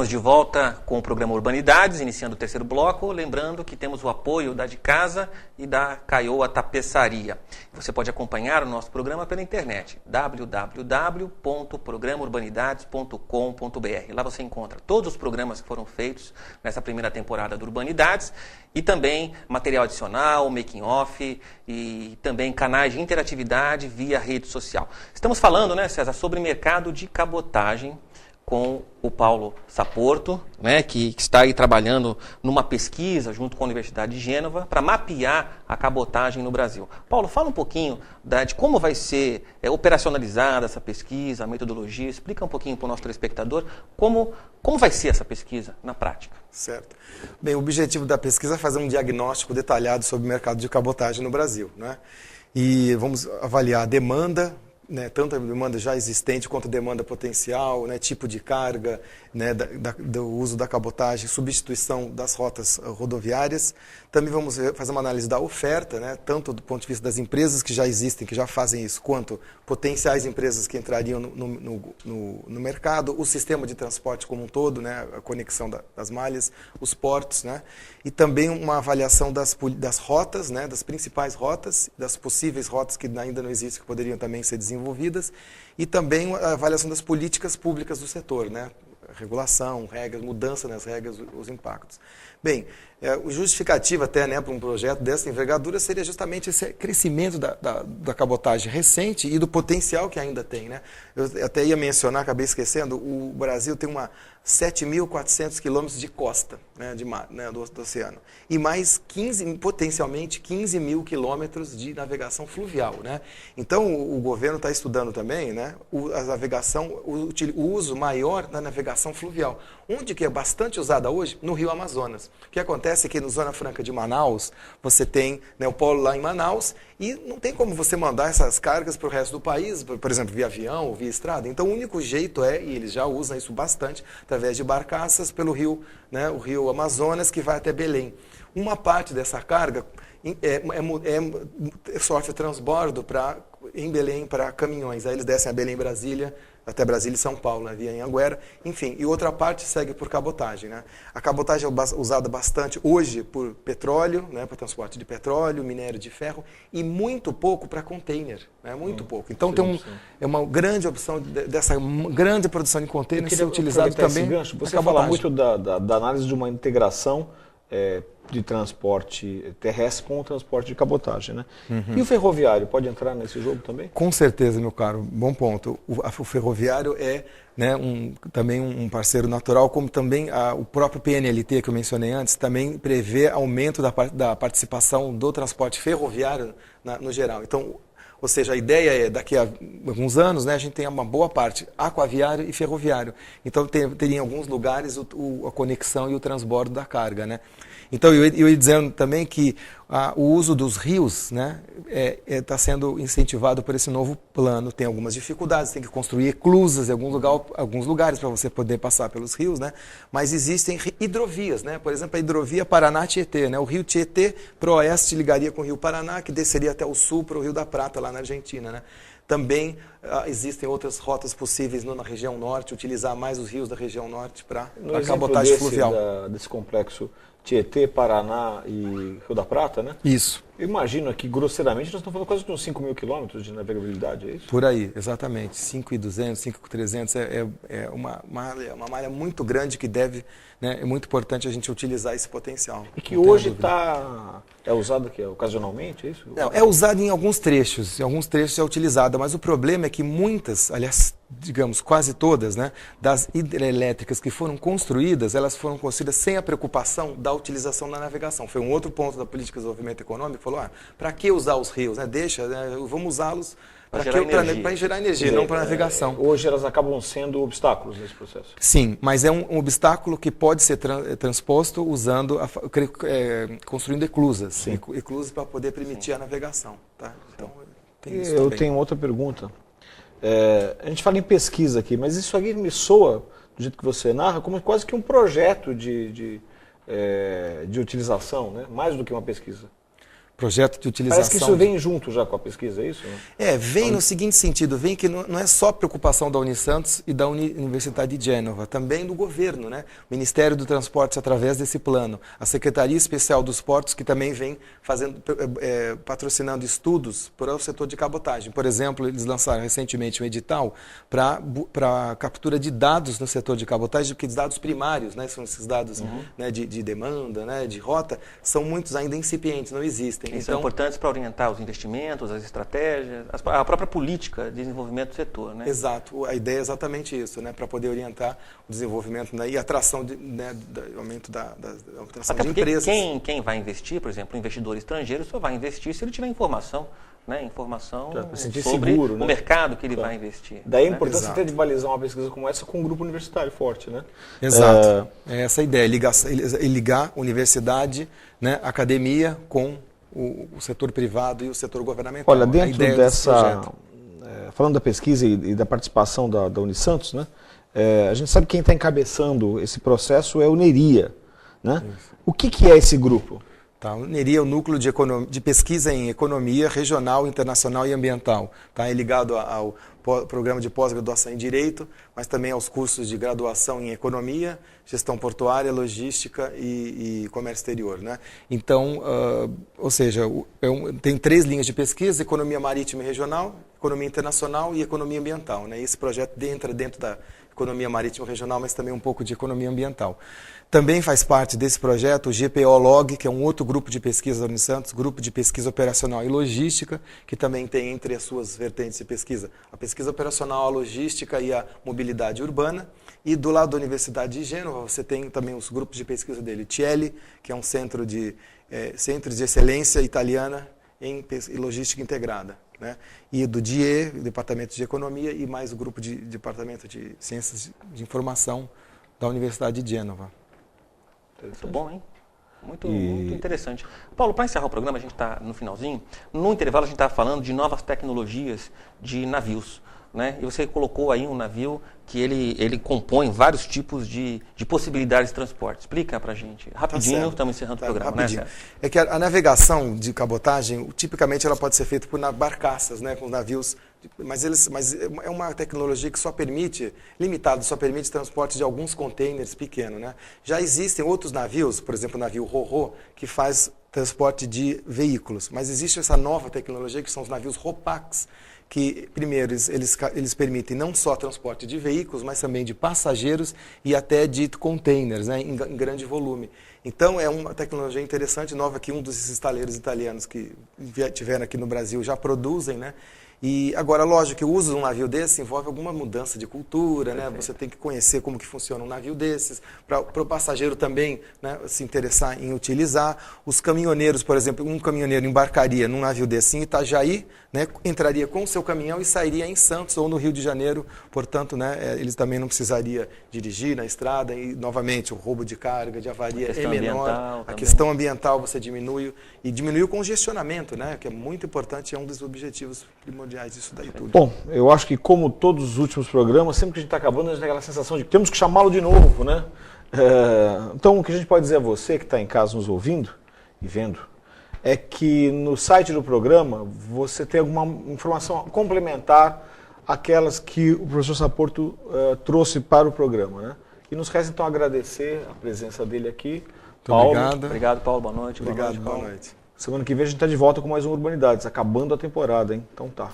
Estamos de volta com o programa Urbanidades, iniciando o terceiro bloco. Lembrando que temos o apoio da De Casa e da Caioa Tapeçaria. Você pode acompanhar o nosso programa pela internet, www.programaurbanidades.com.br. Lá você encontra todos os programas que foram feitos nessa primeira temporada do Urbanidades e também material adicional, making off e também canais de interatividade via rede social. Estamos falando, né, César, sobre mercado de cabotagem, com o Paulo Saporto, né, que está aí trabalhando numa pesquisa junto com a Universidade de Gênova para mapear a cabotagem no Brasil. Paulo, fala um pouquinho de como vai ser operacionalizada essa pesquisa, a metodologia. Explica um pouquinho para o nosso telespectador como vai ser essa pesquisa na prática. Certo. Bem, o objetivo da pesquisa é fazer um diagnóstico detalhado sobre o mercado de cabotagem no Brasil, né? E vamos avaliar a demanda, né, tanto a demanda já existente quanto a demanda potencial, né, tipo de carga, né, do uso da cabotagem, substituição das rotas rodoviárias. Também vamos fazer uma análise da oferta, né, tanto do ponto de vista das empresas que já existem, que já fazem isso, quanto potenciais empresas que entrariam no mercado, o sistema de transporte como um todo, né, a conexão das malhas, os portos, né, e também uma avaliação das rotas, né, das principais rotas, das possíveis rotas que ainda não existem, que poderiam também ser desenvolvidas, e também a avaliação das políticas públicas do setor, né, regulação, regras, mudança nas regras, os impactos. Bem, o justificativo até, né, para um projeto dessa envergadura seria justamente esse crescimento da cabotagem recente e do potencial que ainda tem, né? Eu até ia mencionar, acabei esquecendo, o Brasil tem 7.400 quilômetros de costa, né, de mar, né, do oceano, e mais potencialmente 15 mil quilômetros de navegação fluvial, né? Então, o governo está estudando também, né, a navegação, o uso maior da navegação fluvial. Onde que é bastante usada hoje? No Rio Amazonas. O que acontece é que na Zona Franca de Manaus, você tem, né, o polo lá em Manaus, e não tem como você mandar essas cargas para o resto do país, por exemplo, via avião ou via estrada. Então, o único jeito e eles já usam isso bastante, através de barcaças pelo rio, né, o Rio Amazonas, que vai até Belém. Uma parte dessa carga sofre transbordo em Belém para caminhões. Aí eles descem a Belém, Brasília, até Brasília e São Paulo, né, via Anhanguera, enfim, e outra parte segue por cabotagem, né? A cabotagem é usada bastante hoje por petróleo, né, para transporte de petróleo, minério de ferro, e muito pouco para container, né, muito pouco. Então é uma grande opção dessa grande produção de container ser utilizado também. Você fala muito da análise de uma integração de transporte terrestre com o transporte de cabotagem, né? Uhum. E o ferroviário pode entrar nesse jogo também? Com certeza, meu caro. Bom ponto. O ferroviário é, né, também um parceiro natural, como também o próprio PNLT, que eu mencionei antes, também prevê aumento da participação do transporte ferroviário no geral. Então, ou seja, a ideia é, daqui a alguns anos, né, a gente tem uma boa parte aquaviário e ferroviário. Então, teria em alguns lugares a conexão e o transbordo da carga, né? Então, eu ia dizendo também que o uso dos rios, né, está sendo incentivado por esse novo plano. Tem algumas dificuldades, tem que construir eclusas em alguns lugares para você poder passar pelos rios, né? Mas existem hidrovias, né? Por exemplo, a hidrovia Paraná-Tietê, né? O rio Tietê para o oeste ligaria com o rio Paraná, que desceria até o sul para o Rio da Prata, lá na Argentina, né? Também existem outras rotas possíveis na região norte, utilizar mais os rios da região norte para a cabotagem fluvial. Desse complexo Tietê, Paraná e Rio da Prata, né? Isso. Eu imagino que, grosseiramente, nós estamos falando quase de uns 5 mil quilômetros de navegabilidade, é isso? Por aí, exatamente. 5.200, 5.300 é uma malha muito grande que deve, né, é muito importante a gente utilizar esse potencial. E que hoje é usado aqui, ocasionalmente, é isso? Não, é usado em alguns trechos é utilizada, mas o problema é que muitas, aliás, digamos, quase todas, né, das hidrelétricas que foram construídas, elas foram construídas sem a preocupação da utilização na navegação. Foi um outro ponto da política de desenvolvimento econômico, falou, para que usar os rios? Né? Deixa, né, vamos usá-los para gerar energia, não para navegação. Hoje elas acabam sendo obstáculos nesse processo. Sim, mas é um obstáculo que pode ser transposto usando, construindo eclusas. Eclusas para poder permitir a navegação. Tá? Então, tem isso Eu também. tenho outra pergunta. A gente fala em pesquisa aqui, mas isso aqui me soa, do jeito que você narra, como quase que um projeto de utilização, né? Mais do que uma pesquisa. projeto de utilização. Parece que isso vem junto já com a pesquisa, é isso? Vem no seguinte sentido, vem que não é só preocupação da Unisantos e da Universidade de Gênova, também do governo, né? O Ministério do Transporte através desse plano, a Secretaria Especial dos Portos, que também vem patrocinando estudos para o setor de cabotagem. Por exemplo, eles lançaram recentemente um edital para captura de dados no setor de cabotagem, porque dados primários, né? São esses dados né, de demanda, né, de rota, são muitos ainda incipientes, não existem. São importantes para orientar os investimentos, as estratégias, a própria política de desenvolvimento do setor, né? Exato, a ideia é exatamente isso, né? Para poder orientar o desenvolvimento, né? E a atração, aumento da atração Até de porque empresas. Quem vai investir, por exemplo, o investidor estrangeiro só vai investir se ele tiver informação, né? Informação sobre seguro, né? o mercado que ele vai investir. Daí a né? importância até de balizar uma pesquisa como essa com um grupo universitário forte, né? Exato, é essa a ideia, ligar universidade, né, academia com o setor privado e o setor governamental. Olha, dentro dessa, falando da pesquisa e da participação da Unisantos, né, a gente sabe que quem está encabeçando esse processo é o NERIA, né? O que é esse grupo? Tá, o NERIA é o Núcleo de Pesquisa em Economia Regional, Internacional e Ambiental. Tá, é ligado ao programa de pós-graduação em Direito, mas também aos cursos de graduação em Economia, Gestão Portuária, Logística e Comércio Exterior. Né? Então, ou seja, tem 3 linhas de pesquisa: Economia Marítima e Regional, Economia Internacional e Economia Ambiental. Né? E esse projeto entra dentro da Economia Marítima e Regional, mas também um pouco de Economia Ambiental. Também faz parte desse projeto o GPO-LOG, que é um outro grupo de pesquisa da Unisantos, grupo de pesquisa operacional e logística, que também tem entre as suas vertentes de pesquisa a pesquisa operacional, a logística e a mobilidade urbana. E do lado da Universidade de Gênova, você tem também os grupos de pesquisa dele, TIELI, que é um centro de excelência italiana em logística integrada. Né? E do DIE, Departamento de Economia, e mais o grupo de Departamento de Ciências de Informação da Universidade de Gênova. Muito bom, hein? Muito interessante. Paulo, para encerrar o programa, a gente está no finalzinho. No intervalo, a gente está falando de novas tecnologias de navios. Né? E você colocou aí um navio que ele compõe vários tipos de possibilidades de transporte. Explica para a gente. Rapidinho, estamos encerrando o programa. Rapidinho. Né? É que a navegação de cabotagem, tipicamente, ela pode ser feita por barcaças, né, com navios, mas é uma tecnologia que só permite transporte de alguns containers pequenos. Né? Já existem outros navios, por exemplo, o navio Ro-Ro, que faz transporte de veículos, mas existe essa nova tecnologia que são os navios Ro-Pax, que, primeiro, eles permitem não só transporte de veículos, mas também de passageiros e até de containers, né, em grande volume. Então, é uma tecnologia interessante, nova, que um dos estaleiros italianos que tiveram aqui no Brasil já produzem, né? E agora, lógico que o uso de um navio desse envolve alguma mudança de cultura, né? Você tem que conhecer como que funciona um navio desses, para o passageiro também, né, se interessar em utilizar. Os caminhoneiros, por exemplo, um caminhoneiro embarcaria num navio desse em Itajaí, né, entraria com o seu caminhão e sairia em Santos ou no Rio de Janeiro, portanto, né, eles também não precisariam dirigir na estrada e, novamente, o roubo de carga, de avaria é menor. A questão ambiental você diminui o congestionamento, né, que é muito importante, é um dos objetivos primordiais disso daí tudo. Bom, eu acho que como todos os últimos programas, sempre que a gente está acabando, a gente tem aquela sensação de que temos que chamá-lo de novo, né? Então, o que a gente pode dizer a você que está em casa nos ouvindo e vendo, é que no site do programa você tem alguma informação complementar àquelas que o professor Saporto trouxe para o programa, né? E nos resta então agradecer a presença dele aqui. Paulo. Obrigado, Paulo. Boa noite. Boa noite. Semana que vem a gente está de volta com mais um Urbanidades, acabando a temporada, hein? Então tá.